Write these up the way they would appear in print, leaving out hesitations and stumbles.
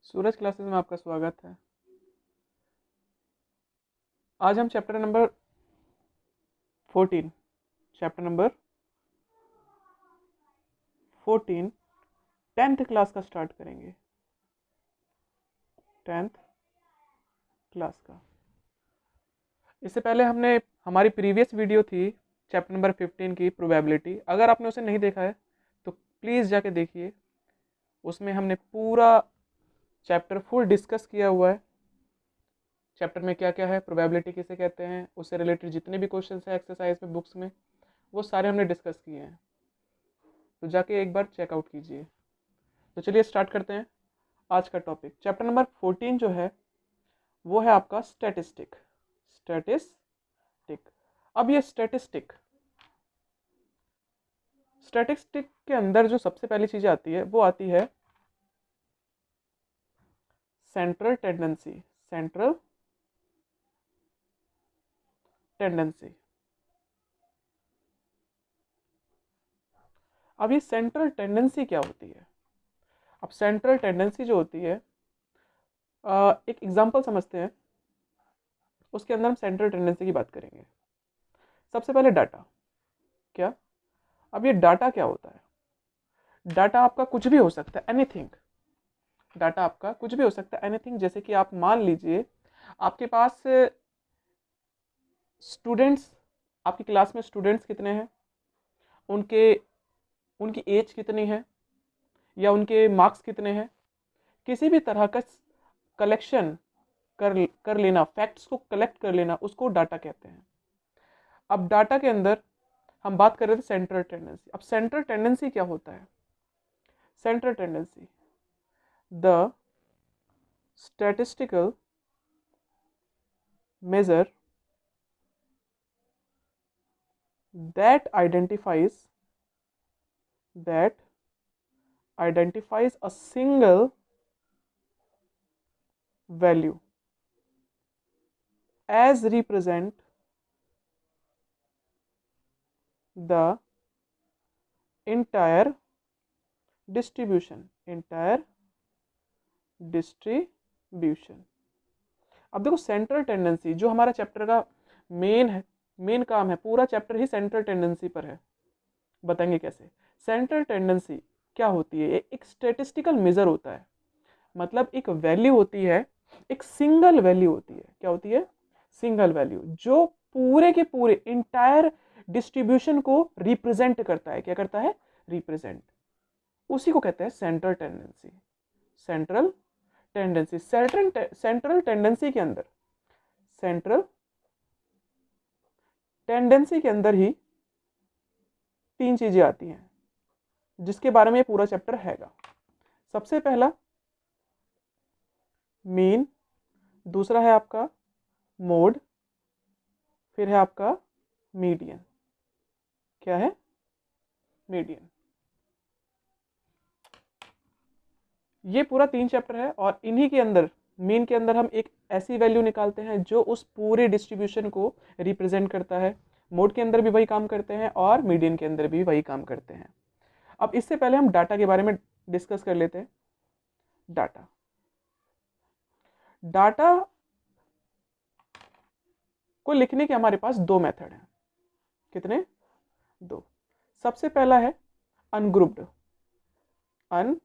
सूरज classes में आपका स्वागत है। आज हम chapter number 14 chapter number 14 10th class का स्टार्ट करेंगे। 10th क्लास का इससे पहले हमने हमारी प्रीवियस वीडियो थी चैप्टर नंबर 15 की प्रोबेबिलिटी। अगर आपने उसे नहीं देखा है तो प्लीज़ जाके देखिए। उसमें हमने पूरा चैप्टर फुल डिस्कस किया हुआ है। चैप्टर में क्या क्या है, प्रोबेबिलिटी किसे कहते हैं, उससे रिलेटेड जितने भी क्वेश्चन है एक्सरसाइज में बुक्स में, वो सारे हमने डिस्कस किए हैं। तो जाके एक बार चेकआउट कीजिए। तो चलिए स्टार्ट करते हैं आज का टॉपिक। चैप्टर नंबर 14 जो है वो है आपका स्टैटिस्टिक। स्टैटिस्टिक अब ये स्टैटिस्टिक के अंदर जो सबसे पहली चीज आती है वो आती है सेंट्रल टेंडेंसी। Central tendency. अब ये सेंट्रल टेंडेंसी क्या होती है? अब सेंट्रल टेंडेंसी जो होती है, एक एग्जांपल समझते हैं, उसके अंदर हम सेंट्रल टेंडेंसी की बात करेंगे। सबसे पहले डाटा। क्या? अब ये डाटा क्या होता है? डाटा आपका कुछ भी हो सकता है, एनीथिंग। डाटा आपका कुछ भी हो सकता है, एनीथिंग। जैसे कि आप मान लीजिए आपके पास स्टूडेंट्स, आपकी क्लास में स्टूडेंट्स कितने हैं, उनके उनकी एज कितनी है, या उनके मार्क्स कितने हैं, किसी भी तरह का कलेक्शन कर लेना, फैक्ट्स को कलेक्ट कर लेना, उसको डाटा कहते हैं। अब डाटा के अंदर हम बात कर रहे थे सेंट्रल टेंडेंसी। अब सेंट्रल टेंडेंसी क्या होता है? Central tendency, the statistical measure that identifies a single value as represent the entire distribution। अब देखो, सेंट्रल टेंडेंसी जो हमारा चैप्टर का मेन काम है, पूरा चैप्टर ही सेंट्रल टेंडेंसी पर है। बताएंगे कैसे। सेंट्रल टेंडेंसी क्या होती है? एक स्टेटिस्टिकल मेजर होता है, मतलब एक वैल्यू होती है, एक सिंगल वैल्यू होती है। क्या होती है? सिंगल वैल्यू, जो पूरे के पूरे इंटायर डिस्ट्रीब्यूशन को रिप्रेजेंट करता है। क्या करता है? रिप्रेजेंट। उसी को कहते हैं central tendency. Central tendency. Central tendency के अंदर, सेंट्रल टेंडेंसी के अंदर ही तीन चीजें आती हैं जिसके बारे में ये पूरा चैप्टर हैगा। सबसे पहला मीन, दूसरा है आपका मोड, फिर है आपका मीडियन। क्या है? मीडियन। ये पूरा तीन चैप्टर है और इन्हीं के अंदर, मीन के अंदर हम एक ऐसी वैल्यू निकालते हैं जो उस पूरे डिस्ट्रीब्यूशन को रिप्रेजेंट करता है। मोड के अंदर भी वही काम करते हैं और मीडियन के अंदर भी वही काम करते हैं। अब इससे पहले हम डाटा के बारे में डिस्कस कर लेते हैं। डाटा डाटा को लिखने के हमारे पास दो मेथड हैं। कितने? दो। सबसे पहला है अनग्रुप्ड। Ungrouped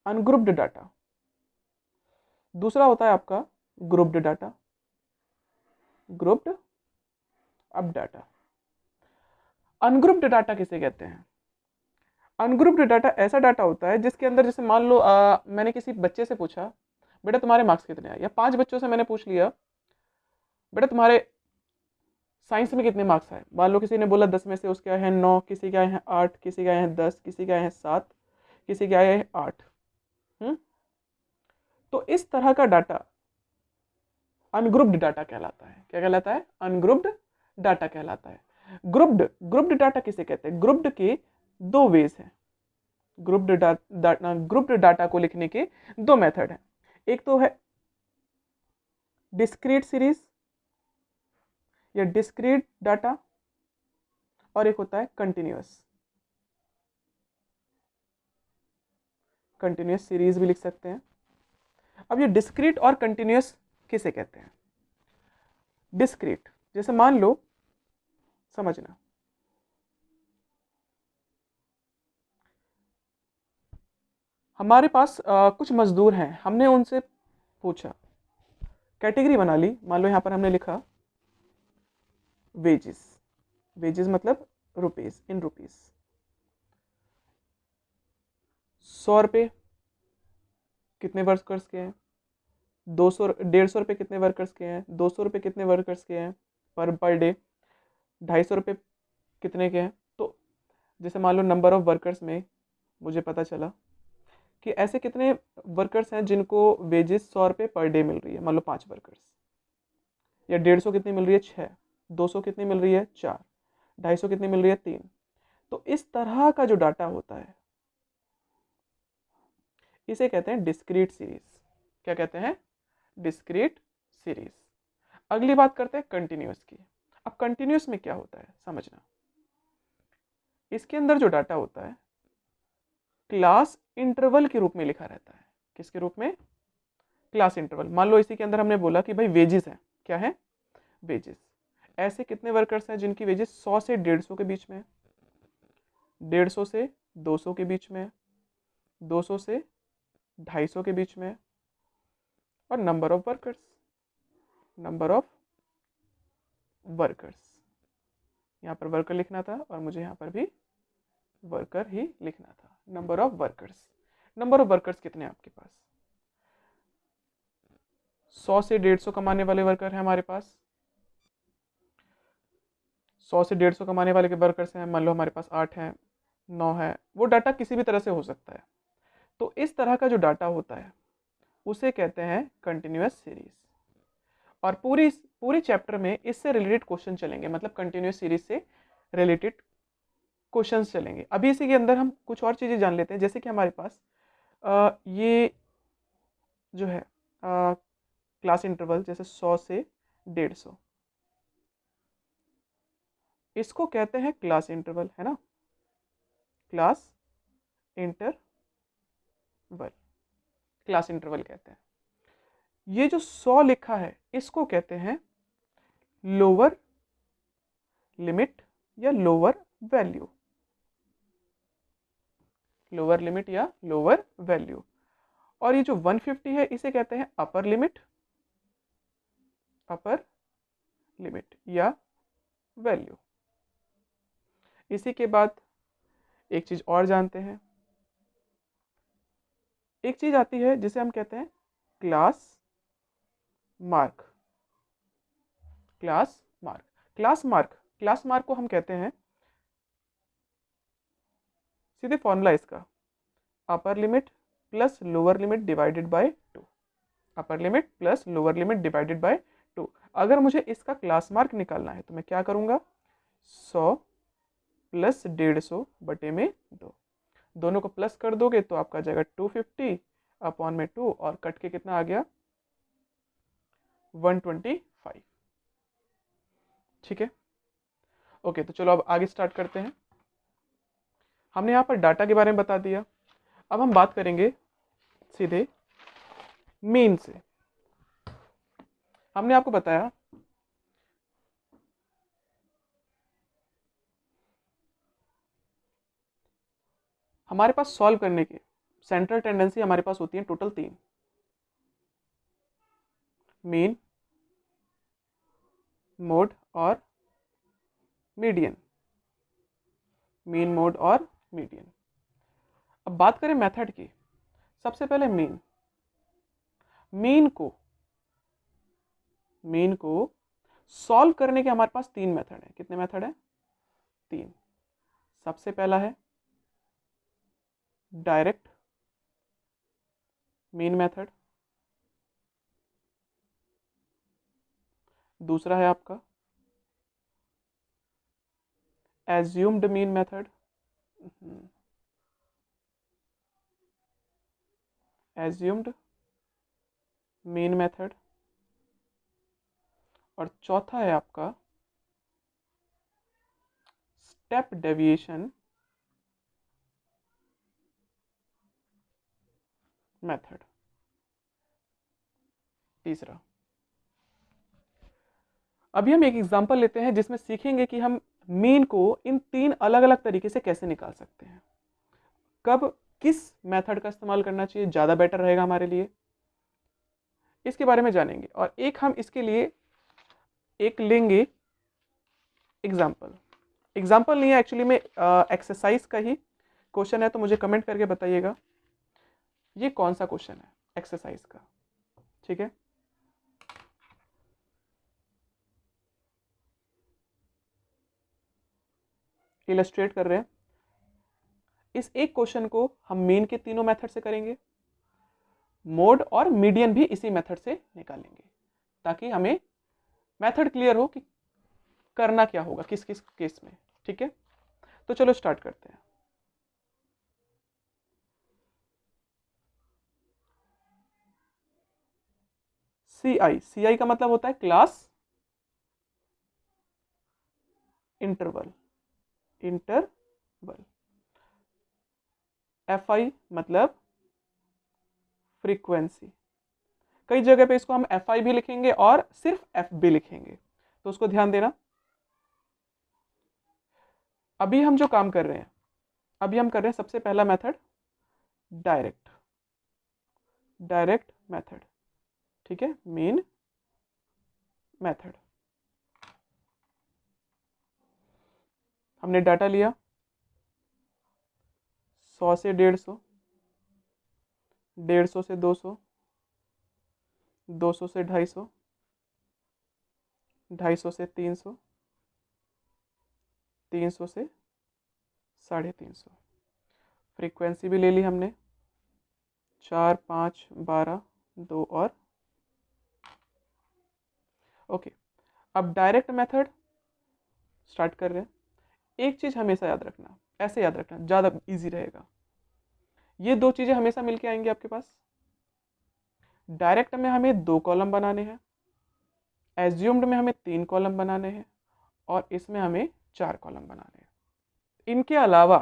ungrouped data. दूसरा होता है आपका ग्रुप्ड डाटा। ग्रुप्ड अब डाटा। अनग्रुप्ड डाटा किसे कहते हैं? अनग्रुप्ड डाटा ऐसा डाटा होता है जिसके अंदर, जैसे मान लो मैंने किसी बच्चे से पूछा, बेटा तुम्हारे मार्क्स कितने आए, या 5 बच्चों से मैंने पूछ लिया, बेटा तुम्हारे साइंस में कितने मार्क्स आए। मान लो किसी ने बोला 10 में से उसके आए हैं 9, किसी के आए हैं 8, किसी के आए हैं 10, किसी के आए हैं 7, किसी के आए हैं 8। तो इस तरह का डाटा अनग्रुप्ड डाटा कहलाता है। क्या कहलाता है? अनग्रुप्ड डाटा कहलाता है। ग्रुप्ड डाटा किसे कहते हैं? ग्रुप्ड के दो वेज हैं। ग्रुप्ड डाटा को लिखने के दो मेथड हैं। एक तो है डिस्क्रीट सीरीज या डिस्क्रीट डाटा, और एक होता है कंटिन्यूअस। कंटिन्यूस सीरीज भी लिख सकते हैं। अब ये डिस्क्रीट और कंटिन्यूस किसे कहते हैं? डिस्क्रीट जैसे मान लो, समझना, हमारे पास कुछ मजदूर हैं, हमने उनसे पूछा, कैटेगरी बना ली, मान लो यहाँ पर हमने लिखा वेजेस, वेजेस मतलब रुपीज, इन रुपीज। 100 रुपये कितने वर्कर्स के हैं? 200, 150 रुपये कितने वर्कर्स के हैं? 200 रुपये कितने वर्कर्स के हैं पर डे? 250 रुपये कितने के हैं? तो जैसे मान लो नंबर ऑफ वर्कर्स में मुझे पता चला कि ऐसे कितने वर्कर्स हैं जिनको वेजेस 100 रुपये पर डे मिल रही है, मान लो 5 वर्कर्स। या 150 कितनी मिल रही है? 6। 200 कितनी मिल रही है? 4। 250 कितनी मिल रही है? 3। तो इस तरह का जो डाटा होता है इसे कहते हैं डिस्क्रीट सीरीज। क्या कहते हैं? Discrete series. अगली बात करते हैं कंटिन्यूस की। अब कंटिन्यूस में क्या होता है समझना, इसके अंदर जो डाटा होता है क्लास इंटरवल के रूप में लिखा रहता है। किसके रूप में? Class interval. मान लो इसी के अंदर हमने बोला कि भाई वेजेस है, क्या है? वेजेस। ऐसे कितने वर्कर्स हैं जिनकी वेजेस 100 से 150 के बीच में है? 150 से 200 के बीच में है, 200 से 250 के बीच में है। और number of workers, number of workers, यहाँ पर वर्कर लिखना था और मुझे यहाँ पर भी वर्कर ही लिखना था। Number of workers, number of workers कितने हैं आपके पास? 100 से 150 कमाने वाले वर्कर हैं हमारे पास। 100 से 150 कमाने वाले के वर्कर्स हैं, मान लो हमारे पास 8 हैं, 9 है। वो डाटा किसी भी तरह से हो सकता है। तो इस तरह का जो डाटा होता है उसे कहते हैं कंटिन्यूअस सीरीज। और पूरी पूरी चैप्टर में इससे रिलेटेड क्वेश्चन चलेंगे, मतलब कंटिन्यूअस सीरीज से रिलेटेड क्वेश्चंस चलेंगे। अभी इसी के अंदर हम कुछ और चीज़ें जान लेते हैं, जैसे कि हमारे पास ये जो है क्लास इंटरवल, जैसे 100 से 150, इसको कहते हैं क्लास इंटरवल, है ना? क्लास इंटरवल, क्लास इंटरवल कहते हैं। ये जो 100 लिखा है इसको कहते हैं लोअर लिमिट या लोअर वैल्यू, लोअर लिमिट या लोअर वैल्यू। और ये जो 150 है इसे कहते हैं अपर लिमिट, अपर लिमिट या वैल्यू। इसी के बाद एक चीज और जानते हैं, एक चीज आती है जिसे हम कहते हैं class mark, class mark. Class mark, class mark को हम कहते हैं, सीधे फॉर्मूला इसका, upper limit plus lower limit divided by 2, upper limit plus lower limit divided by 2। अगर मुझे इसका क्लास मार्क निकालना है तो मैं क्या करूंगा? 100 प्लस 150 बटे में 2, दोनों को प्लस कर दोगे तो आपका जाएगा 250 अपॉन में 2, और कट के कितना आ गया? 125। ठीक है, ओके। तो चलो अब आगे स्टार्ट करते हैं। हमने यहाँ पर डाटा के बारे में बता दिया। अब हम बात करेंगे सीधे मीन से। हमने आपको बताया हमारे पास सॉल्व करने की सेंट्रल टेंडेंसी हमारे पास होती है टोटल 3, मीन, मोड और मीडियन, मीन, मोड और मीडियन। अब बात करें मेथड की, सबसे पहले मीन। मीन को सॉल्व करने के हमारे पास 3 मेथड है। कितने मेथड है? 3। सबसे पहला है डायरेक्ट मीन मेथड, दूसरा है आपका assumed mean method, assumed mean method, और चौथा है आपका स्टेप डेविएशन मेथड। तीसरा, अभी हम एक एग्जांपल लेते हैं जिसमें सीखेंगे कि हम मीन को इन 3 अलग अलग तरीके से कैसे निकाल सकते हैं। कब किस मेथड का इस्तेमाल करना चाहिए, ज़्यादा बेटर रहेगा हमारे लिए, इसके बारे में जानेंगे। और एक हम इसके लिए एक लेंगे एग्जाम्पल। एग्जाम्पल नहीं है एक्चुअली में, एक्सरसाइज का ही क्वेश्चन है, तो मुझे कमेंट करके बताइएगा ये कौन सा क्वेश्चन है एक्सरसाइज का। ठीक है, इलस्ट्रेट कर रहे हैं। इस एक क्वेश्चन को हम मेन के तीनों मेथड से करेंगे, मोड और मीडियन भी इसी मेथड से निकालेंगे, ताकि हमें मेथड क्लियर हो कि करना क्या होगा किस किस केस में। ठीक है, तो चलो स्टार्ट करते हैं। CI का मतलब होता है क्लास इंटरवल। FI मतलब फ्रीक्वेंसी। कई जगह पे इसको हम FI भी लिखेंगे और सिर्फ F भी लिखेंगे, तो उसको ध्यान देना। अभी हम जो काम कर रहे हैं, अभी हम कर रहे हैं सबसे पहला मेथड डायरेक्ट मेथड। ठीक है, मेन मेथड। हमने डाटा लिया 100 से 150, 150 से 200, 200 से 250, 250 से 300, 300 से 350। फ्रीक्वेंसी भी ले ली हमने 4, 5, 12, 2 और ओके। अब डायरेक्ट मेथड स्टार्ट कर रहे हैं। एक चीज़ हमेशा याद रखना, ऐसे याद रखना ज़्यादा इजी रहेगा। ये दो चीज़ें हमेशा मिलके आएंगी आपके पास। डायरेक्ट में हमें 2 कॉलम बनाने हैं, एज्यूम्ड में हमें 3 कॉलम बनाने हैं, और इसमें हमें 4 कॉलम बनाने हैं। इनके अलावा,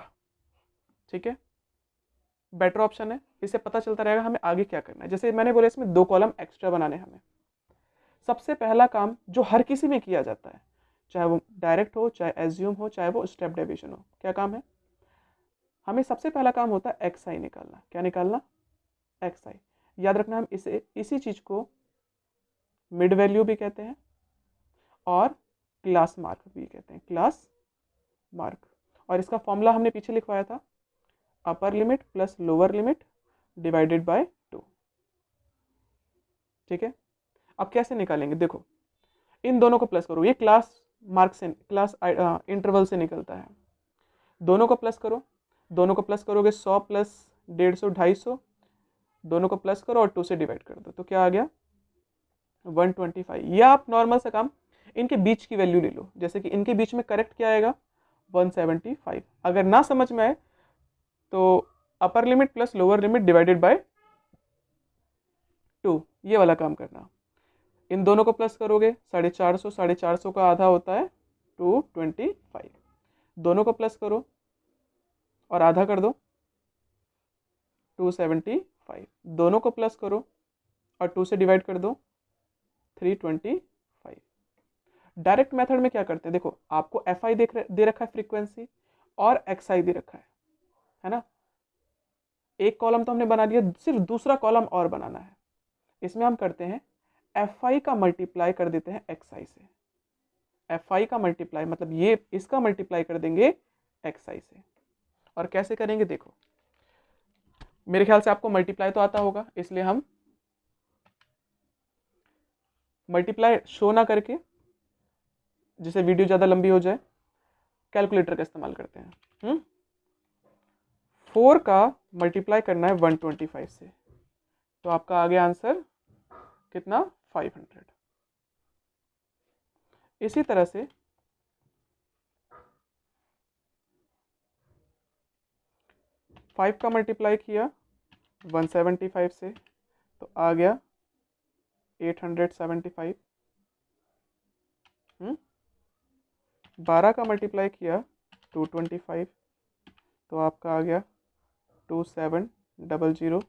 ठीक है, बेटर ऑप्शन है, इससे पता चलता रहेगा हमें आगे क्या करना है। जैसे मैंने बोला इसमें 2 कॉलम एक्स्ट्रा बनाने हैं हमें। सबसे पहला काम जो हर किसी में किया जाता है, चाहे वो डायरेक्ट हो, चाहे एज्यूम हो, चाहे वो स्टेप डेविएशन हो, क्या काम है? हमें सबसे पहला काम होता है XI निकालना। क्या निकालना? XI। याद रखना, हम इसी चीज को मिड वैल्यू भी कहते हैं और क्लास मार्क भी कहते हैं, क्लास मार्क। और इसका फॉर्मूला हमने पीछे लिखवाया था, upper limit plus lower limit divided by 2। ठीक है, अब कैसे निकालेंगे? देखो, इन दोनों को प्लस करो, ये क्लास मार्क से, क्लास इंटरवल से निकलता है। दोनों को प्लस करो, दोनों को प्लस करोगे 100 प्लस 150 250, दोनों को प्लस करो और 2 से डिवाइड कर दो, तो क्या आ गया? 125। या आप नॉर्मल सा काम इनके बीच की वैल्यू ले लो, जैसे कि इनके बीच में करेक्ट क्या आएगा? 175। अगर ना समझ में आए तो upper limit plus lower limit divided by 2, ये वाला काम करना। इन दोनों को प्लस करोगे 450, 450 का आधा होता है 225। दोनों को प्लस करो और आधा कर दो 275। दोनों को प्लस करो और 2 से डिवाइड कर दो 325। डायरेक्ट मेथड में क्या करते हैं? देखो, आपको FI दे रखा है फ्रीक्वेंसी, और XI दे रखा है ना। एक कॉलम तो हमने बना दिया, सिर्फ दूसरा कॉलम और बनाना है। इसमें हम करते हैं FI का मल्टीप्लाई कर देते हैं XI से। FI का मल्टीप्लाई मतलब ये इसका मल्टीप्लाई कर देंगे XI से। और कैसे करेंगे? देखो, मेरे ख्याल से आपको मल्टीप्लाई तो आता होगा, इसलिए हम मल्टीप्लाई शो ना करके, जिससे वीडियो ज़्यादा लंबी हो जाए, कैलकुलेटर का इस्तेमाल करते हैं। 4 का मल्टीप्लाई करना है 125 से, तो आपका आ गया आंसर कितना? 500। इसी तरह से 5 का मल्टीप्लाई किया 175 से, तो आ गया 875। 12 का मल्टीप्लाई किया 225, तो आपका आ गया 2700।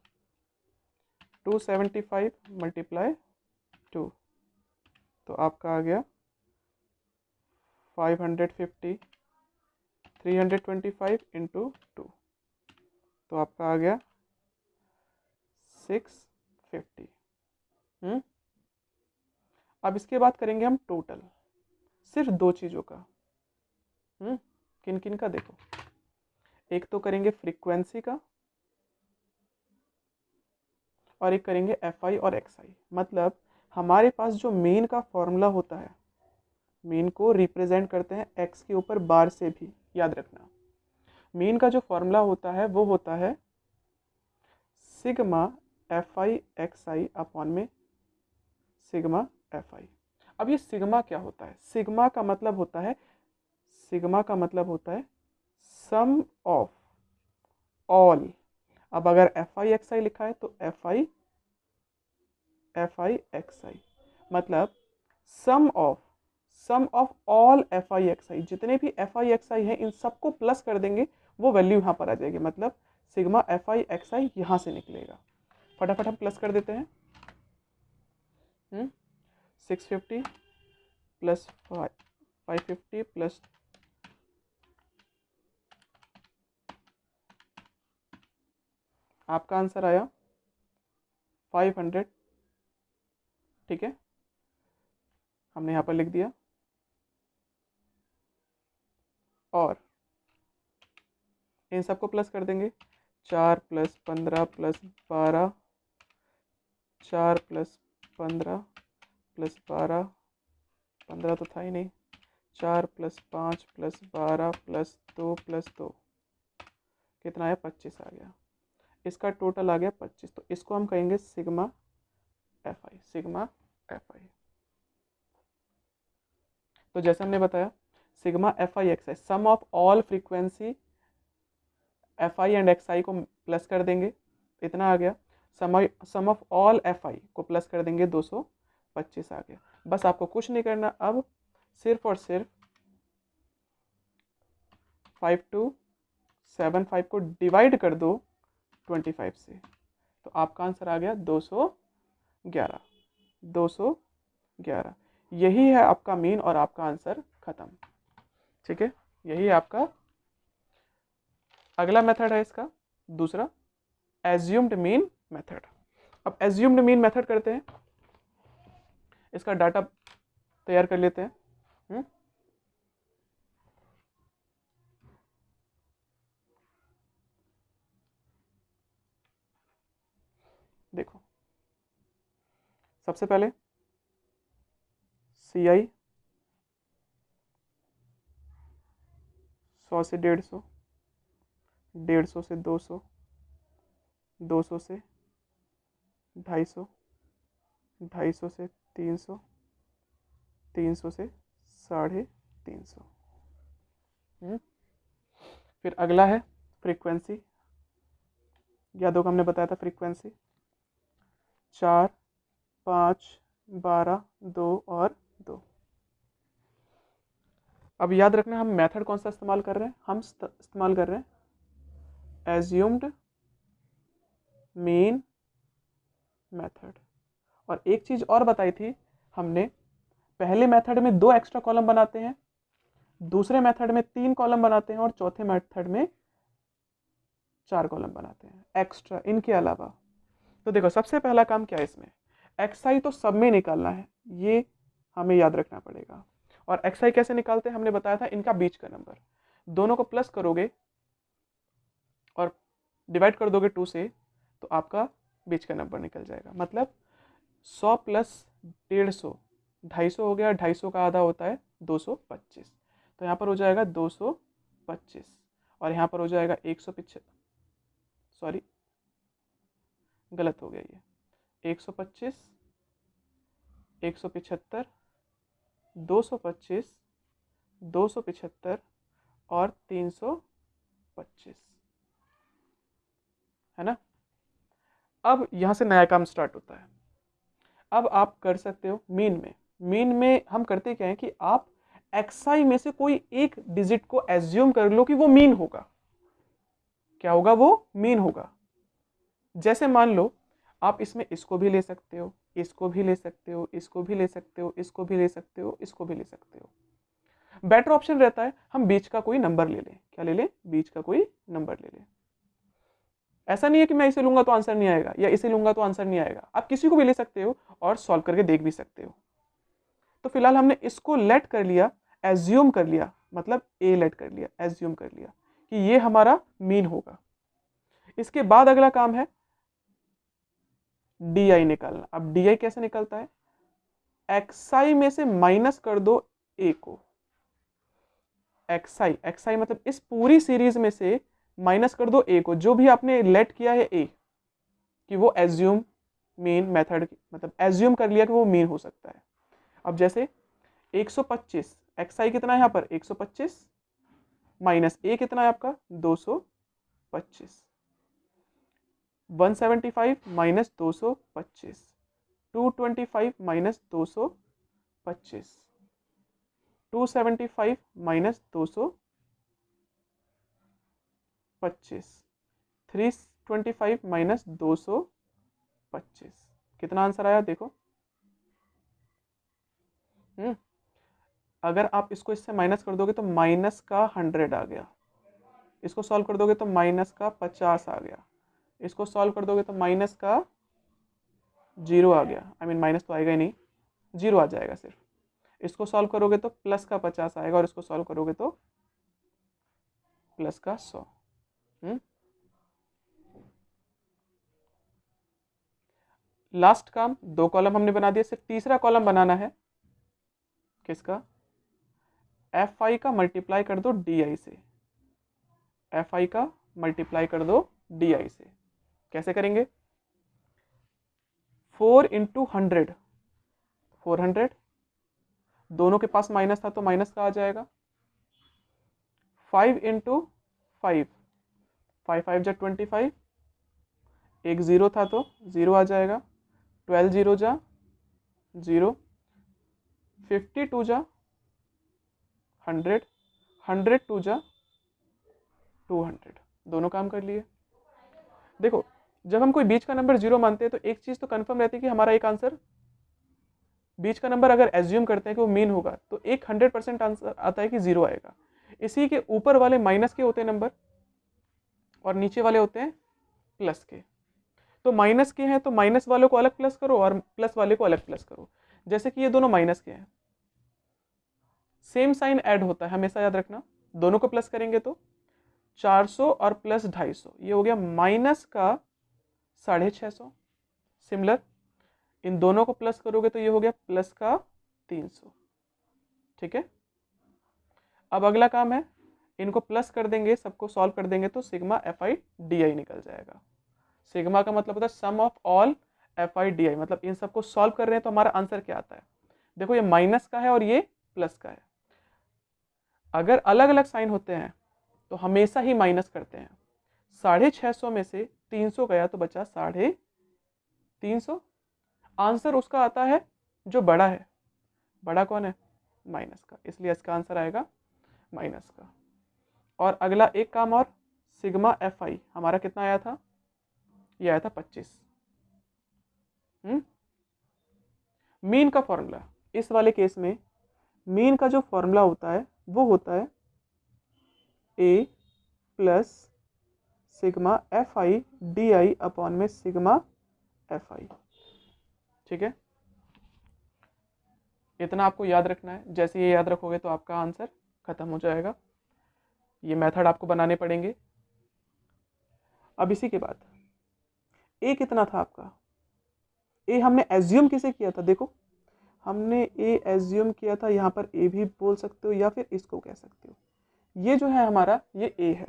275 मल्टीप्लाई 2, तो आपका आ गया 550, 325 इंटू 2, तो आपका आ गया 650। अब इसके बाद करेंगे हम टोटल सिर्फ दो चीज़ों का। किन किन का देखो, एक तो करेंगे फ्रीक्वेंसी का और एक करेंगे एफआई और एक्सआई। मतलब हमारे पास जो मेन का फॉर्मूला होता है, मेन को रिप्रेजेंट करते हैं एक्स के ऊपर बार से भी, याद रखना। मेन का जो फॉर्मूला होता है वो होता है sigma f i x I upon में सिग्मा एफ आई। अब ये सिग्मा क्या होता है? सिग्मा का मतलब होता है, सिग्मा का मतलब होता है सम ऑफ ऑल। अब अगर एफ आई एक्स आई लिखा है तो एफ आई एक्स आई मतलब sum of all f i x i. जितने भी एफ आई एक्स आई है इन सबको प्लस कर देंगे, वो वैल्यू यहाँ पर आ जाएगी। मतलब सिग्मा एफ आई एक्स आई यहाँ से निकलेगा। फटाफट हम प्लस कर देते हैं। 650 प्लस 550 प्लस आपका आंसर आया 500। ठीक है, हमने यहाँ पर लिख दिया। और इन सबको प्लस कर देंगे। 4 प्लस 15 प्लस 12, 4 प्लस 15 प्लस 12, 15 तो था ही नहीं, 4 प्लस 5 प्लस 12 प्लस 2 प्लस 2 कितना आया? 25 आ गया। इसका टोटल आ गया 25। तो इसको हम कहेंगे sigma f i, sigma f i. तो जैसे हमने बताया sigma f i x i, sum of all frequency f i and x i को प्लस कर देंगे, इतना आ गया। Sum of all f i को प्लस कर देंगे, 225 आ गया। बस आपको कुछ नहीं करना, अब सिर्फ और सिर्फ 5275 को डिवाइड कर दो 25 से, तो आपका आंसर आ गया 211। 211 यही है आपका मीन और आपका आंसर खत्म। ठीक है, यही है आपका। अगला मेथड है इसका दूसरा, एज्यूम्ड मीन मेथड। अब एज्यूम्ड मीन मेथड करते हैं, इसका डाटा तैयार कर लेते हैं। देखो, सबसे पहले सी आई 100 से 150, 150 से 200, 200 से 250, 250 से 300, 300 से 350। फिर अगला है फ्रीक्वेंसी। याद होगा हमने बताया था फ्रीक्वेंसी 4, 5, 12, 2 और 2। अब याद रखना हम मेथड कौन सा इस्तेमाल कर रहे हैं? हम इस्तेमाल कर रहे हैं एज्यूम्ड मीन मेथड। और एक चीज और बताई थी हमने, पहले मेथड में 2 एक्स्ट्रा कॉलम बनाते हैं, दूसरे मेथड में 3 कॉलम बनाते हैं और चौथे मेथड में 4 कॉलम बनाते हैं एक्स्ट्रा इनके अलावा। तो देखो सबसे पहला काम क्या है इसमें, एक्सआई तो सब में निकालना है, ये हमें याद रखना पड़ेगा। और एक्सआई कैसे निकालते हैं हमने बताया था, इनका बीच का नंबर, दोनों को प्लस करोगे और डिवाइड कर दोगे 2 से, तो आपका बीच का नंबर निकल जाएगा। मतलब 100 प्लस 150, 250 हो गया, 250 का आधा होता है 225, तो यहाँ पर हो जाएगा 225 और यहाँ पर हो जाएगा 175, सॉरी गलत हो गया ये, 125, 175, 225, 275 और 325, है ना। अब यहाँ से नया काम स्टार्ट होता है। अब आप कर सकते हो मीन में हम करते क्या है कि आप एक्सआई में से कोई एक डिजिट को एज्यूम कर लो कि वो मीन होगा। क्या होगा? वो मीन होगा। जैसे मान लो आप इसमें इसको भी ले सकते हो, इसको भी ले सकते हो, इसको भी ले सकते हो, इसको भी ले सकते हो, इसको भी ले सकते हो। बेटर ऑप्शन रहता है हम बीच का कोई नंबर ले लें। क्या ले लें? बीच का कोई नंबर ले लें। ऐसा नहीं है कि मैं इसे लूंगा तो आंसर नहीं आएगा या इसे लूंगा तो आंसर नहीं आएगा, आप किसी को भी ले सकते हो और सॉल्व करके देख भी सकते हो। तो फिलहाल हमने इसको लेट कर लिया, एज्यूम कर लिया, मतलब ए लेट कर लिया, एज्यूम कर लिया कि ये हमारा मीन होगा। इसके बाद अगला काम है डी आई निकालना। अब डी आई कैसे निकलता है? एक्सआई में से माइनस कर दो ए को। एक्सआई, एक्सआई मतलब इस पूरी सीरीज में से माइनस कर दो ए को, जो भी आपने लेट किया है ए कि वो एज्यूम मीन मेथड, मतलब एज्यूम कर लिया कि वो मीन हो सकता है। अब जैसे 125, एक्सआई कितना है यहाँ पर? 125 माइनस ए कितना है आपका? 225। 175 माइनस 225, 225 माइनस 225, 275 माइनस 225, 325 माइनस 225। कितना आंसर आया देखो। अगर आप इसको इससे माइनस कर दोगे तो माइनस का 100 आ गया। इसको सॉल्व कर दोगे तो माइनस का 50 आ गया। इसको सॉल्व कर दोगे तो माइनस का 0 आ गया। आई मीन माइनस तो आएगा ही नहीं, 0 आ जाएगा सिर्फ। इसको सॉल्व करोगे तो प्लस का 50 आएगा और इसको सॉल्व करोगे तो प्लस का 100। लास्ट काम, 2 कॉलम हमने बना दिए, सिर्फ तीसरा कॉलम बनाना है। किसका? एफ आई का मल्टीप्लाई कर दो डी आई से। एफ आई का मल्टीप्लाई कर दो डी आई से। कैसे करेंगे? 4 इंटू 100, 400, दोनों के पास माइनस था तो माइनस का आ जाएगा। 5 इंटू 5, 5 5 जा 25, एक 0 था तो 0 आ जाएगा। 12 0 जा 0, 52 जा 100, 102 जा 200, दोनों काम कर लिए। देखो जब हम कोई बीच का नंबर 0 मानते हैं तो एक चीज तो कंफर्म रहती है कि हमारा एक आंसर, बीच का नंबर अगर एज्यूम करते हैं कि वो मीन होगा तो एक 100% आंसर आता है कि 0 आएगा। इसी के ऊपर वाले माइनस के होते हैं नंबर और नीचे वाले होते हैं प्लस के। तो माइनस के हैं तो माइनस वालों को अलग प्लस करो और प्लस वाले को अलग प्लस करो। जैसे कि ये दोनों माइनस के हैं, सेम साइन ऐड होता है, हमेशा याद रखना। दोनों को प्लस करेंगे तो 400 और प्लस 250, ये हो गया माइनस का 650। सिमिलर इन दोनों को प्लस करोगे तो ये हो गया प्लस का 300। ठीक है, अब अगला काम है, इनको प्लस कर देंगे, सबको सॉल्व कर देंगे तो sigma f i d i निकल जाएगा। सिग्मा का मतलब होता है sum of all f i d i, मतलब इन सबको सॉल्व कर रहे हैं तो हमारा आंसर क्या आता है? देखो ये माइनस का है और ये प्लस का है। अगर अलग अलग साइन होते हैं तो हमेशा ही माइनस करते हैं। 650 में से 300 गया तो बचा 350। आंसर उसका आता है जो बड़ा है। बड़ा कौन है? माइनस का, इसलिए इसका आंसर आएगा माइनस का। और अगला एक काम और, सिग्मा एफ आई हमारा कितना आया था? ये आया था 25। मीन का फॉर्मूला, इस वाले केस में मीन का जो फॉर्मूला होता है वो होता है a plus sigma f i d i upon में सिग्मा एफ आई। ठीक है, इतना आपको याद रखना है। जैसे ये याद रखोगे तो आपका आंसर खत्म हो जाएगा। ये मेथड आपको बनाने पड़ेंगे। अब इसी के बाद ए कितना था आपका? ए हमने एज्यूम किसे किया था? देखो हमने ए एज्यूम किया था, यहाँ पर ए भी बोल सकते हो या फिर इसको कह सकते हो। ये जो है हमारा, ये ए है,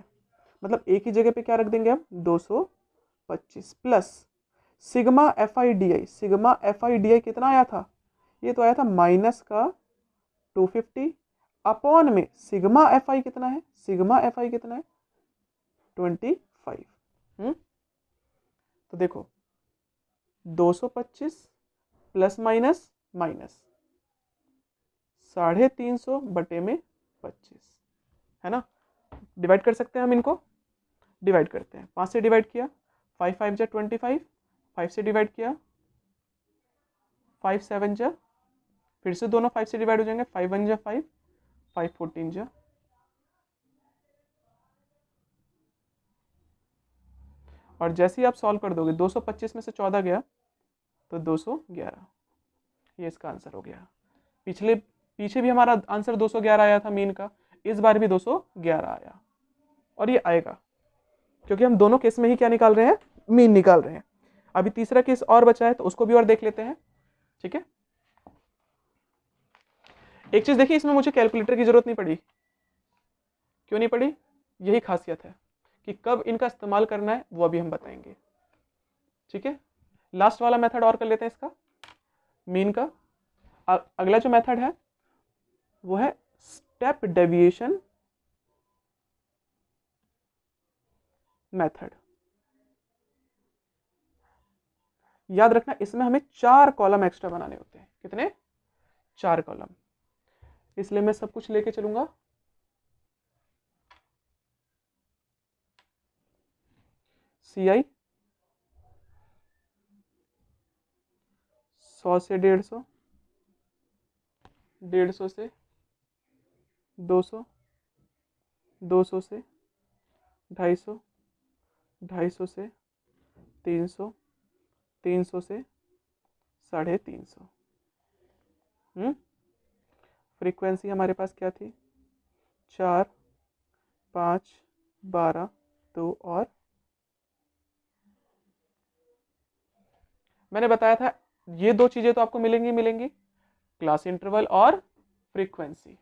मतलब ए की जगह पे क्या रख देंगे हम? 225 plus sigma f i d I. Sigma f i d आई कितना आया था? ये तो आया था माइनस का 250 अपॉन में सिग्मा एफ आई कितना है? सिग्मा एफ आई कितना है? 25। तो देखो 225 प्लस माइनस माइनस 350 बटे में 25 है ना। डिवाइड कर सकते हैं हम, इनको डिवाइड करते हैं। 5 से डिवाइड किया, 5 5 जा 25, 5 से डिवाइड किया, 5 7 जा, फिर से दोनों 5 से डिवाइड हो जाएंगे, 5 1 जा 5, 5 14 जा। और जैसे ही आप सॉल्व कर दोगे 225 में से 14 गया तो 211, ये इसका आंसर हो गया। पीछे भी हमारा आंसर 211 आया था मीन का, इस बार भी 211 आया और ये आएगा क्योंकि हम दोनों केस में ही क्या निकाल रहे हैं, मीन निकाल रहे हैं। अभी तीसरा केस और बचा है तो उसको भी और देख लेते हैं। ठीक है, एक चीज देखिए, इसमें मुझे कैलकुलेटर की जरूरत नहीं पड़ी। क्यों नहीं पड़ी? यही खासियत है कि कब इनका इस्तेमाल करना है वो अभी हम बताएंगे। ठीक है, लास्ट वाला मेथड और कर लेते हैं इसका, मीन का। अगला जो मेथड है वो है स्टेप डेविएशन मेथड। याद रखना, इसमें हमें 4 कॉलम एक्स्ट्रा बनाने होते हैं। कितने? 4 कॉलम। इसलिए मैं सब कुछ लेके चलूंगा। CI 100 से 150, 150 से 200, 200 से 250, 250 से 300, 300 से 350। फ्रीक्वेंसी हमारे पास क्या थी? 4 5 12 2 और मैंने बताया था ये 2 चीजें तो आपको मिलेंगी मिलेंगी, क्लास इंटरवल और फ्रीक्वेंसी।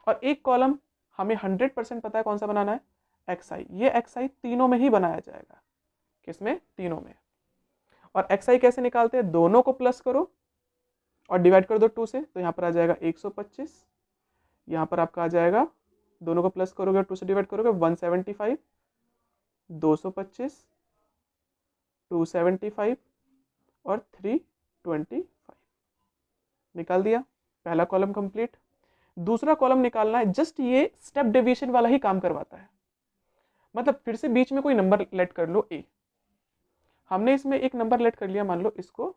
और एक कॉलम हमें 100% पता है कौन सा बनाना है, XI। ये XI तीनों में ही बनाया जाएगा। किसमें? तीनों में। और XI कैसे निकालते हैं? दोनों को प्लस करो और डिवाइड कर दो 2 से, तो यहाँ पर आ जाएगा 125। यहाँ पर आपका आ जाएगा, दोनों को प्लस करोगे और 2 से डिवाइड करोगे 175, 225, 275 और 325। निकाल दिया, पहला कॉलम कंप्लीट। दूसरा कॉलम निकालना है, जस्ट ये स्टेप डेविएशन वाला ही काम करवाता है। मतलब फिर से बीच में कोई नंबर लेट कर लो A। हमने इसमें एक नंबर लेट कर लिया, मान लो इसको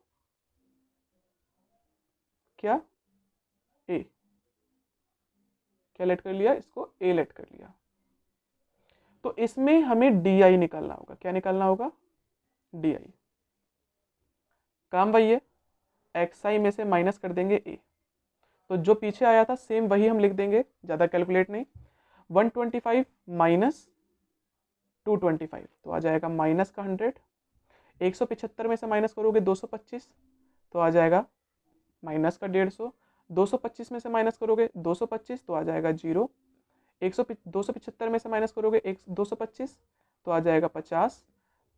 क्या A, क्या लेट कर लिया? इसको A लेट कर लिया। तो इसमें हमें DI निकालना होगा। क्या निकालना होगा? DI। काम वही है, XI में से माइनस कर देंगे A, तो जो पीछे आया था सेम वही हम लिख देंगे, ज़्यादा कैलकुलेट नहीं। 125 माइनस 225 तो आ जाएगा माइनस का 100। 175 में से माइनस करोगे 225 तो आ जाएगा माइनस का 150। 225 में से माइनस करोगे 225 तो आ जाएगा 0। 275 में से माइनस करोगे 225 तो आ जाएगा 50।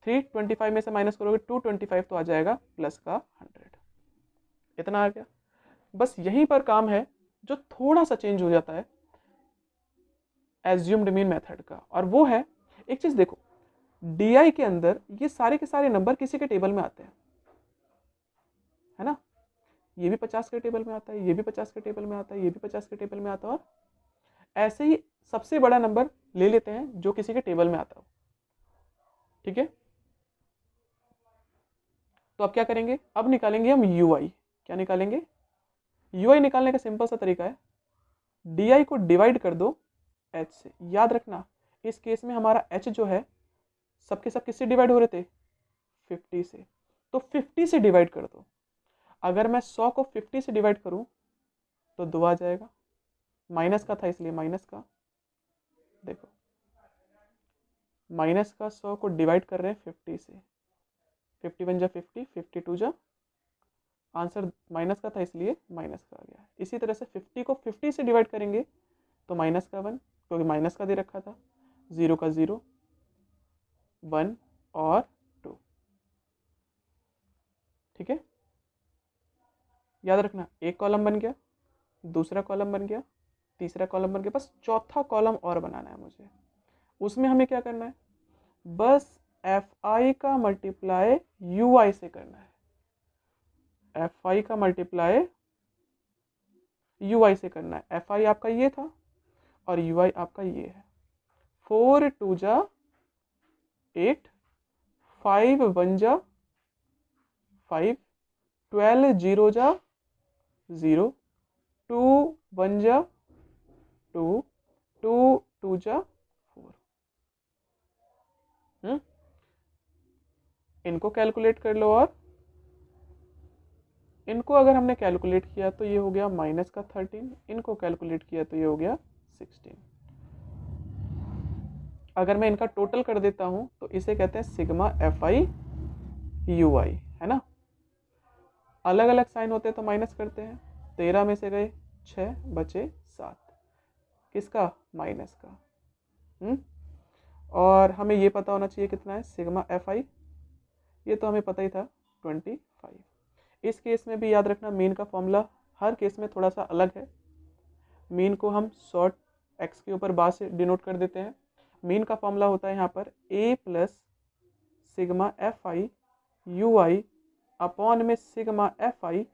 325 में से माइनस करोगे 225 तो आ जाएगा प्लस का 100। इतना आ गया। बस यहीं पर काम है जो थोड़ा सा चेंज हो जाता है एज्यूम्ड मीन मेथड का, और वो है, एक चीज देखो, DI के अंदर ये सारे के सारे नंबर किसी के टेबल में आते हैं, है ना? ये भी 50 के टेबल में आता है, ये भी 50 के टेबल में आता है, ये भी 50 के टेबल में आता है, और ऐसे ही सबसे बड़ा नंबर ले लेते हैं जो किसी के टेबल में आता हो। ठीक है, तो अब क्या करेंगे? अब निकालेंगे हम UI। क्या निकालेंगे? UI निकालने का सिंपल सा तरीका है, DI को डिवाइड कर दो H से। याद रखना, इस केस में हमारा H जो है सबके सब किससे डिवाइड हो रहे थे? 50 से। तो 50 से डिवाइड कर दो। अगर मैं 100 को 50 से डिवाइड करूं तो 2 आ जाएगा, माइनस का था इसलिए माइनस का। देखो, माइनस का 100 को डिवाइड कर रहे हैं 50 से, 51 जा 50, 52 जा, आंसर माइनस का था इसलिए माइनस का आ गया। इसी तरह से 50 को 50 से डिवाइड करेंगे तो माइनस का 1, क्योंकि माइनस का दे रखा था, 0 का 0, 1 और 2। ठीक है, याद रखना, एक कॉलम बन गया, दूसरा कॉलम बन गया, तीसरा कॉलम बन गया, बस चौथा कॉलम और बनाना है मुझे। उसमें हमें क्या करना है? बस FI का मल्टीप्लाई UI से करना है। FI का मल्टीप्लाई UI से करना है। FI आपका ये था और UI आपका ये है। 4 2 जा 8, 5 1 जा 5, 12 जीरो जा 0, 2 1 जा 2, 2 2 जा 4। इनको कैलकुलेट कर लो, और इनको अगर हमने कैलकुलेट किया तो ये हो गया माइनस का 13, इनको कैलकुलेट किया तो ये हो गया 16। अगर मैं इनका टोटल कर देता हूं तो इसे कहते हैं सिग्मा एफ आई यू आई, है ना। अलग अलग साइन होते हैं तो माइनस करते हैं। 13 में से गए 6, बचे 7, किसका, माइनस का। और हमें ये पता होना चाहिए कितना है सिग्मा एफ आई, ये तो हमें पता ही था 25। इस केस में भी याद रखना मीन का फॉर्मूला हर केस में थोड़ा सा अलग है। मीन को हम शॉर्ट एक्स के ऊपर बार से डिनोट कर देते हैं। मीन का फॉर्मूला होता है यहाँ पर a plus sigma f i u i upon में sigma f i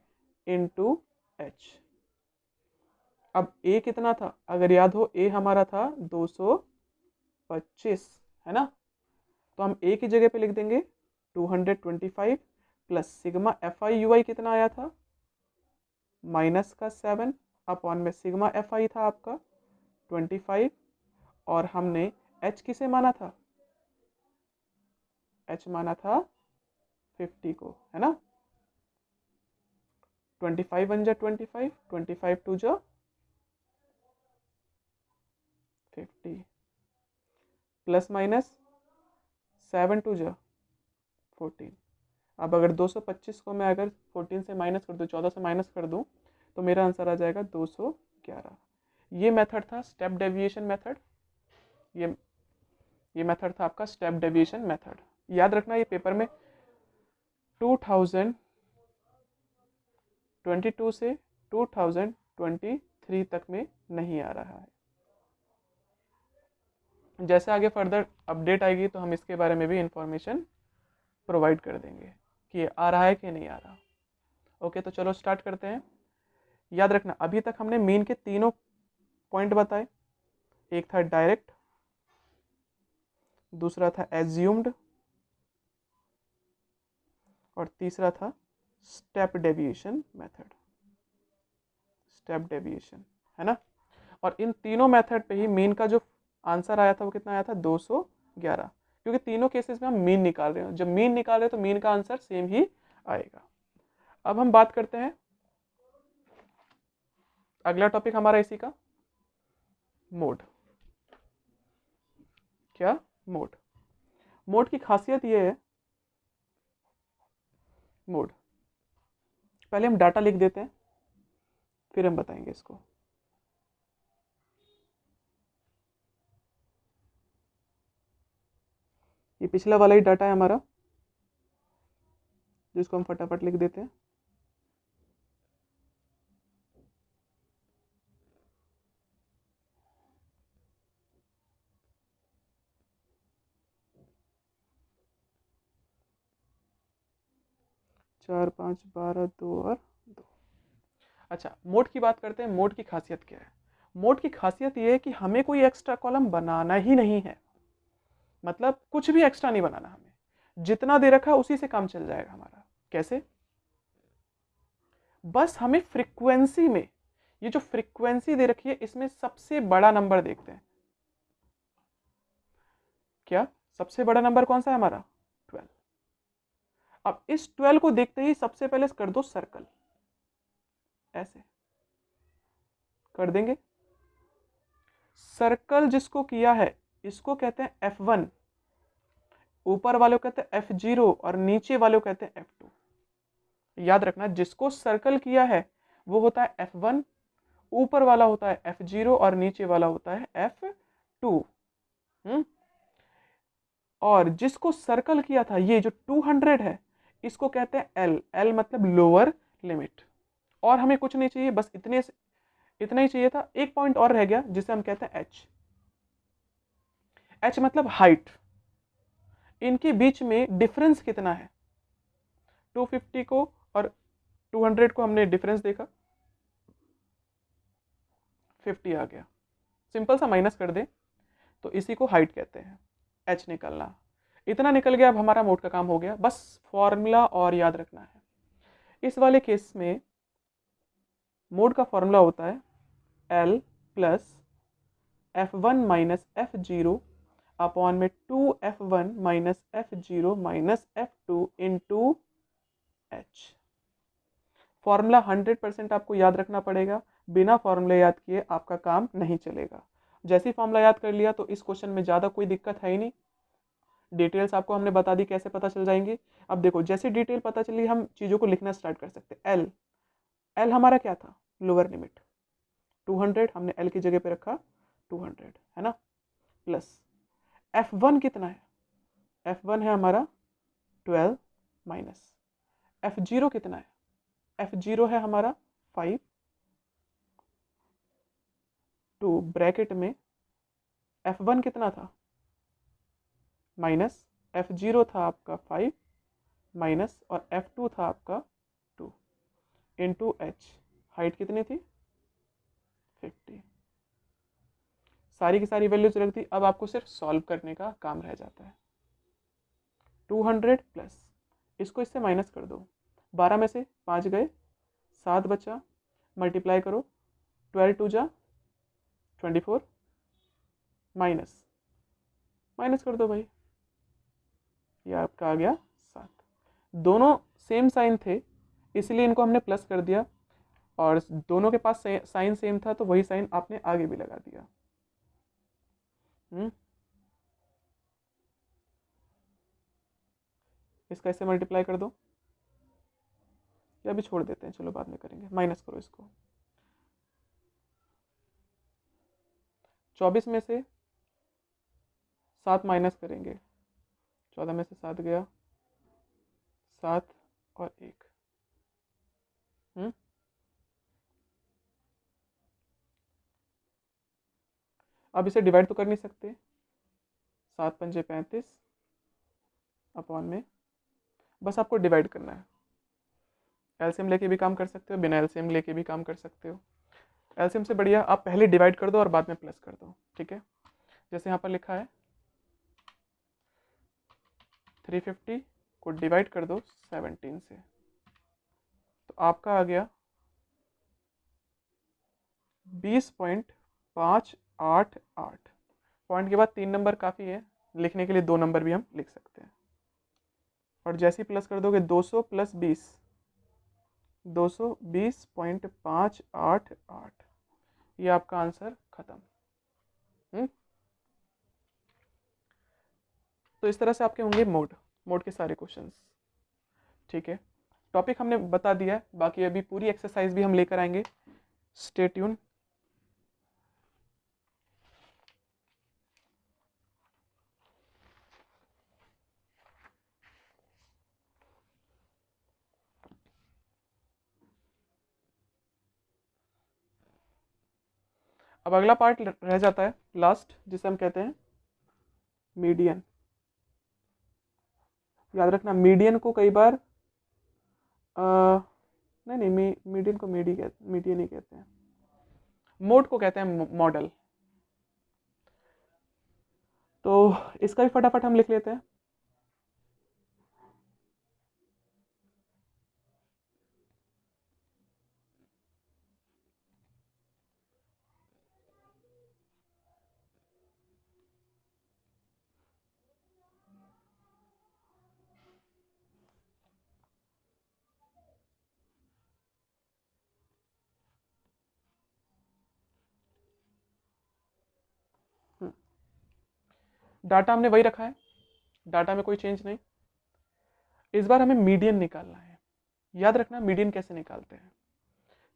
into h. अब ए कितना था, अगर याद हो ए हमारा था 225, है ना। तो हम ए की जगह पे लिख देंगे 225 plus sigma f i u i कितना आया था, माइनस का 7 अपॉन में सिग्मा एफ आई था आपका 25, और हमने एच किसे माना था, एच माना था 50 को, है ना। 25 1 जा 25, 25 2 जा 50, प्लस माइनस 7 2 जा 14। अब अगर 225 को मैं अगर 14 से माइनस कर दूं, 14 से माइनस कर दूं, तो मेरा आंसर आ जाएगा 211। ये मेथड था स्टेप डेविएशन मेथड। ये मेथड था आपका स्टेप डेविएशन मेथड। याद रखना ये पेपर में 2022 से 2023 तक में नहीं आ रहा है। जैसे आगे फर्दर अपडेट आएगी तो हम इसके बारे में भी इंफॉर्मेशन प्रोवाइड कर देंगे कि आ रहा है कि नहीं आ रहा। ओके, तो चलो स्टार्ट करते हैं। याद रखना अभी तक हमने मीन के तीनों पॉइंट बताए। एक था डायरेक्ट, दूसरा था एज्यूम्ड, और तीसरा था step deviation method. Step deviation, है ना। और इन तीनों मेथड पे ही मीन का जो आंसर आया था वो कितना आया था 211, क्योंकि तीनों केसेस में हम मीन निकाल रहे हैं। जब मीन निकाल रहे हैं तो मीन का आंसर सेम ही आएगा। अब हम बात करते हैं अगला टॉपिक हमारा इसी का, मोड। क्या, मोड। मोड की खासियत ये है, मोड पहले हम डाटा लिख देते हैं फिर हम बताएंगे इसको। ये पिछला वाला ही डाटा है हमारा, जिसको हम फटाफट लिख देते हैं। चार 5 12 2 और 2। अच्छा, मोड की बात करते हैं। मोड की खासियत क्या है। मोड की खासियत ये है कि हमें कोई एक्स्ट्रा कॉलम बनाना ही नहीं है। मतलब कुछ भी एक्स्ट्रा नहीं बनाना, हमें जितना दे रखा उसी से काम चल जाएगा हमारा। कैसे, बस हमें फ्रीक्वेंसी में, ये जो फ्रीक्वेंसी दे रखी है इसमें सबसे बड़ा नंबर देखते हैं। क्या सबसे बड़ा नंबर कौन सा है हमारा, 12। अब इस 12 को देखते ही सबसे पहले कर दो सर्कल, ऐसे कर देंगे। सर्कल जिसको किया है इसको कहते हैं F1, ऊपर वाले को कहते हैं F0 और नीचे वाले को कहते हैं F2। याद रखना जिसको सर्कल किया है वो होता है F1, ऊपर वाला होता है F0 और नीचे वाला होता है F2। और जिसको सर्कल किया था ये जो 200 है इसको कहते हैं L। L मतलब लोअर लिमिट। और हमें कुछ नहीं चाहिए, बस इतना ही चाहिए था। एक पॉइंट और रह गया जिसे हम कहते हैं H। H मतलब हाइट। इनके बीच में डिफरेंस कितना है, 250 को और 200 को हमने डिफरेंस देखा, 50 आ गया। सिंपल सा माइनस कर दे तो इसी को हाइट कहते हैं। H निकलना, इतना निकल गया। अब हमारा मोड का काम हो गया। बस फॉर्मूला और याद रखना है। इस वाले केस में मोड का फॉर्मूला होता है L plus F1 minus F0 upon में 2F1 minus F0 minus F2 into H। Formula 100% आपको याद रखना पड़ेगा, बिना फॉर्मूले याद किए आपका काम नहीं चलेगा। जैसे ही फॉर्मूला याद कर लिया तो इस क्वेश्चन में ज़्यादा कोई दिक्कत है ही नहीं। डिटेल्स आपको हमने बता दी कैसे पता चल जाएंगी। अब देखो जैसे डिटेल पता चली हम चीज़ों को लिखना स्टार्ट कर सकते हैं। एल हमारा क्या था, लोअर लिमिट 200, हमने एल की जगह पे रखा 200, है ना। प्लस F1 कितना है, F1 है हमारा 12 माइनस F0 कितना है, F0 है हमारा 5 टू ब्रैकेट में F1 कितना था माइनस F0 था आपका 5 माइनस और F2 था आपका 2 इंटू H। हाइट कितनी थी 50। सारी की सारी वैल्यूज रख दी। अब आपको सिर्फ सॉल्व करने का काम रह जाता है। 200 प्लस इसको इससे माइनस कर दो, 12 में से 5 गए 7 बचा, मल्टीप्लाई करो 12 टू जा 24 माइनस कर दो भाई, ये आपका आ गया 7। दोनों सेम साइन थे इसलिए इनको हमने प्लस कर दिया, और दोनों के पास साइन सेम था तो वही साइन आपने आगे भी लगा दिया। इसका इससे मल्टीप्लाई कर दो, या भी छोड़ देते हैं, चलो बाद में करेंगे। माइनस करो इसको, 24 में से 7 माइनस करेंगे, 14 में से 7 गया 7 और 1। अब इसे डिवाइड तो कर नहीं सकते, 7 पंजे 35 अपॉन में, बस आपको डिवाइड करना है। एलसीएम लेके भी काम कर सकते हो, बिना एलसीएम लेके भी काम कर सकते हो। एलसीएम से बढ़िया आप पहले डिवाइड कर दो और बाद में प्लस कर दो, ठीक है। जैसे यहाँ पर लिखा है 350 को डिवाइड कर दो 17 से, तो आपका आ गया 20.588। पॉइंट के बाद 3 नंबर काफ़ी है, लिखने के लिए 2 नंबर भी हम लिख सकते हैं। और जैसे ही प्लस कर दोगे 200 प्लस 20, 220.588, ये आपका आंसर खत्म। तो इस तरह से आपके होंगे मोड के सारे क्वेश्चंस, ठीक है। टॉपिक हमने बता दिया है, बाकी अभी पूरी एक्सरसाइज भी हम लेकर आएंगे। Stay tune. अब अगला पार्ट रह जाता है लास्ट, जिसे हम कहते हैं मीडियन। याद रखना मीडियन को कई बार नहीं मीडियन को मीडियन ही कहते हैं, मोड को कहते हैं मॉडल। तो इसका भी फटाफट हम लिख लेते हैं। डाटा हमने वही रखा है, डाटा में कोई चेंज नहीं। इस बार हमें मीडियन निकालना है। याद रखना मीडियन कैसे निकालते हैं।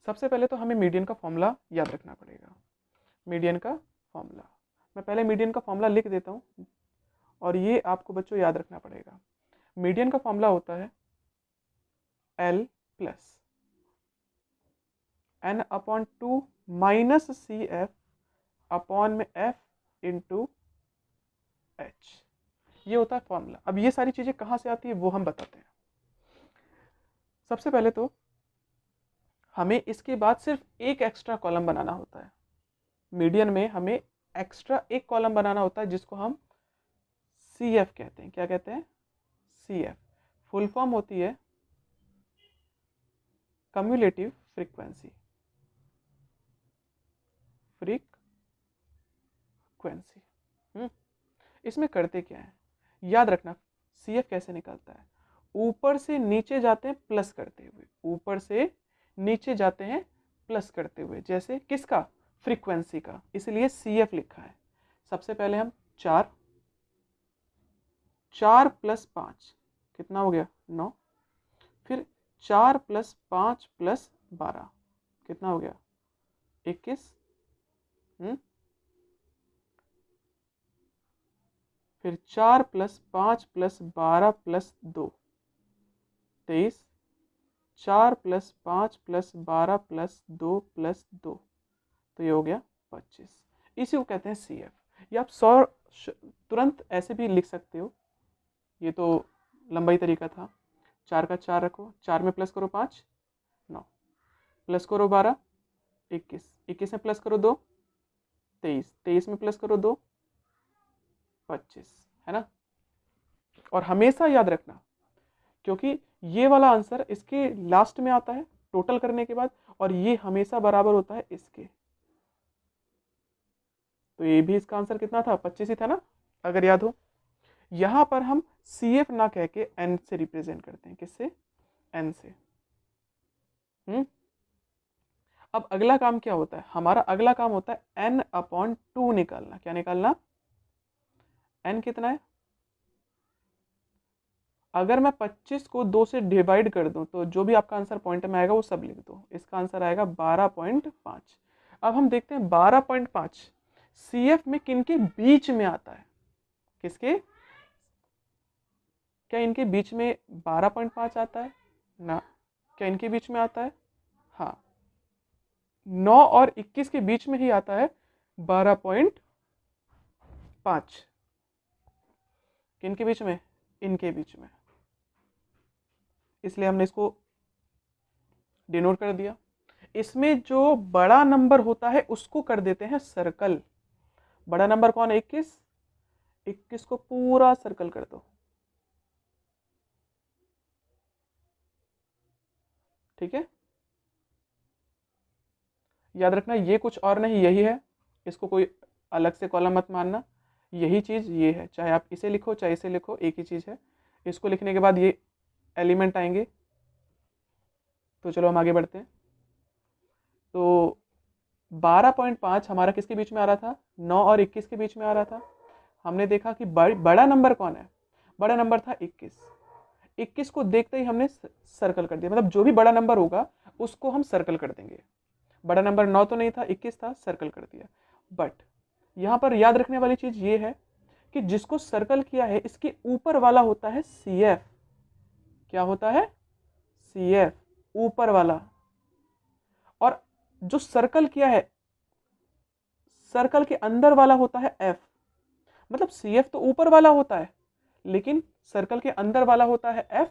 सबसे पहले तो हमें मीडियन का फॉर्मूला याद रखना पड़ेगा। मीडियन का फॉर्मूला, मैं पहले मीडियन का फॉर्मूला लिख देता हूँ, और ये आपको बच्चों याद रखना पड़ेगा। मीडियन का फॉर्मूला होता है L plus N upon 2 minus CF upon में F इंटू H। ये होता है फॉर्मूला। अब ये सारी चीज़ें कहाँ से आती है वो हम बताते हैं। सबसे पहले तो हमें इसके बाद सिर्फ एक एक्स्ट्रा कॉलम बनाना होता है। मीडियन में हमें एक्स्ट्रा एक कॉलम बनाना होता है जिसको हम CF कहते हैं। क्या कहते हैं? CF। फुल फॉर्म होती है कम्युलेटिव फ्रीक्वेंसी, इसमें करते क्या है, याद रखना CF कैसे निकलता है, ऊपर से नीचे जाते हैं प्लस करते हुए, ऊपर से नीचे जाते हैं प्लस करते हुए, जैसे किसका, फ्रीक्वेंसी का, इसलिए CF लिखा है। सबसे पहले हम 4 + 5 कितना हो गया 9, फिर 4 + 5 + 12 कितना हो गया 21, फिर 4 + 5 + 12 + 2 23, 4 + 5 + 12 + 2 + 2, तो ये हो गया 25। इसी को कहते हैं CF। या आप 100 तुरंत ऐसे भी लिख सकते हो, ये तो लंबाई तरीका था। 4 का 4 रखो, 4 में प्लस करो 5 9, प्लस करो 12 21, 21 में प्लस करो 2 23, 23 में प्लस करो 2 25, है ना। और हमेशा याद रखना, क्योंकि ये वाला आंसर इसके लास्ट में आता है टोटल करने के बाद, और ये हमेशा बराबर होता है इसके, तो ये भी इसका आंसर कितना था 25 ही था ना, अगर याद हो। यहां पर हम CF ना कह के N से रिप्रेजेंट करते हैं, किससे, N से। अब अगला काम क्या होता है, हमारा अगला काम होता है N/2 निकालना। क्या निकालना, N कितना है, अगर मैं 25 को 2 से डिवाइड कर दूं तो जो भी आपका आंसर पॉइंट में आएगा वो सब लिख दो, इसका आंसर आएगा 12.5। अब हम देखते हैं 12.5 CF में किनके बीच में आता है, किसके, क्या इनके बीच में 12.5 आता है ना, क्या इनके बीच में आता है, हाँ 9 और 21 के बीच में ही आता है 12.5, किनके बीच में, इनके बीच में, इसलिए हमने इसको डिनोट कर दिया। इसमें जो बड़ा नंबर होता है उसको कर देते हैं सर्कल। बड़ा नंबर कौन है 21, 21 को पूरा सर्कल कर दो, ठीक है। याद रखना ये कुछ और नहीं, यही है, इसको कोई अलग से कॉलम मत मानना, यही चीज ये है, चाहे आप इसे लिखो चाहे इसे लिखो एक ही चीज है। इसको लिखने के बाद ये एलिमेंट आएंगे, तो चलो हम आगे बढ़ते हैं। तो 12.5 हमारा किसके बीच में आ रहा था, 9 और 21 के बीच में आ रहा था। हमने देखा कि बड़ा नंबर कौन है, बड़ा नंबर था 21, 21 को देखते ही हमने सर्कल कर दिया, मतलब जो भी बड़ा नंबर होगा उसको हम सर्कल कर देंगे। बड़ा नंबर 9 तो नहीं था, 21 था, सर्कल कर दिया। बट यहां पर याद रखने वाली चीज ये है कि जिसको सर्कल किया है इसके ऊपर वाला होता है CF। क्या होता है, CF ऊपर वाला। और जो सर्कल किया है सर्कल के अंदर वाला होता है F। मतलब CF तो ऊपर वाला होता है, लेकिन सर्कल के अंदर वाला होता है F,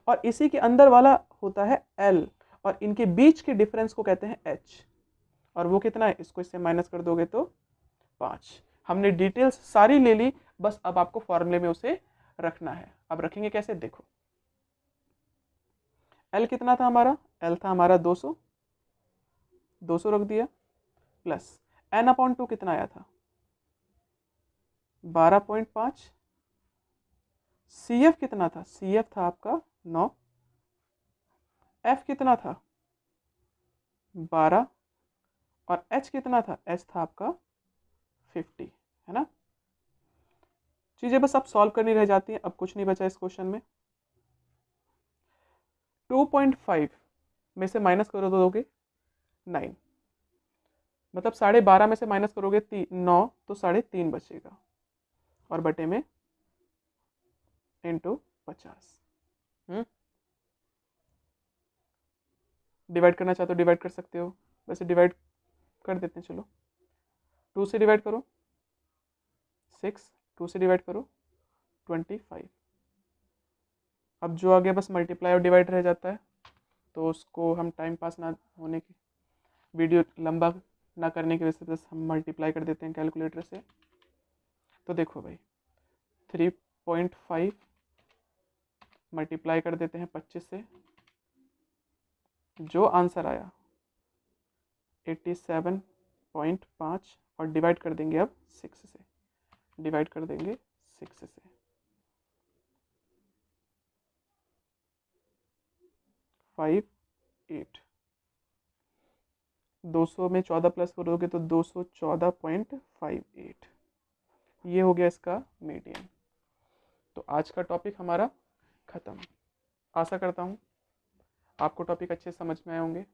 और इसी के अंदर वाला होता है L, और इनके बीच के डिफरेंस को कहते हैं H। और वो कितना है, इसको इससे माइनस कर दोगे तो 5। हमने डिटेल्स सारी ले ली, बस अब आपको फॉर्मूले में उसे रखना है। अब रखेंगे कैसे, देखो L कितना था हमारा, L था हमारा 200, 200 रख दिया, प्लस N/2 कितना आया था 12.5। CF कितना था, CF था आपका 9, F कितना था 12, और H कितना था, H था आपका 50, है ना। चीजें बस अब सॉल्व करनी रह जाती हैं, अब कुछ नहीं बचा इस क्वेश्चन में। 2.5 में से माइनस करो तो दोगे 9, मतलब 12.5 में से माइनस करोगे 9, तो 3.5 बचेगा, और बटे में इंटू 50। डिवाइड करना चाहते हो डिवाइड कर सकते हो, वैसे डिवाइड कर देते हैं, चलो 2 से डिवाइड करो 6, 2 से डिवाइड करो 25। अब जो आगे बस मल्टीप्लाई और डिवाइड रह जाता है, तो उसको हम टाइम पास ना होने की, वीडियो लंबा ना करने की वजह से बस हम मल्टीप्लाई कर देते हैं कैलकुलेटर से। तो देखो भाई 3.5 मल्टीप्लाई कर देते हैं 25 से, जो आंसर आया 87.5 और डिवाइड कर देंगे अब 6 से, डिवाइड कर देंगे 6 से, 5 8, 200 में 14 प्लस करोगे तो 214.58, ये हो गया इसका मीडियन। तो आज का टॉपिक हमारा ख़त्म। आशा करता हूँ आपको टॉपिक अच्छे समझ में आए होंगे।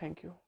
Thank you.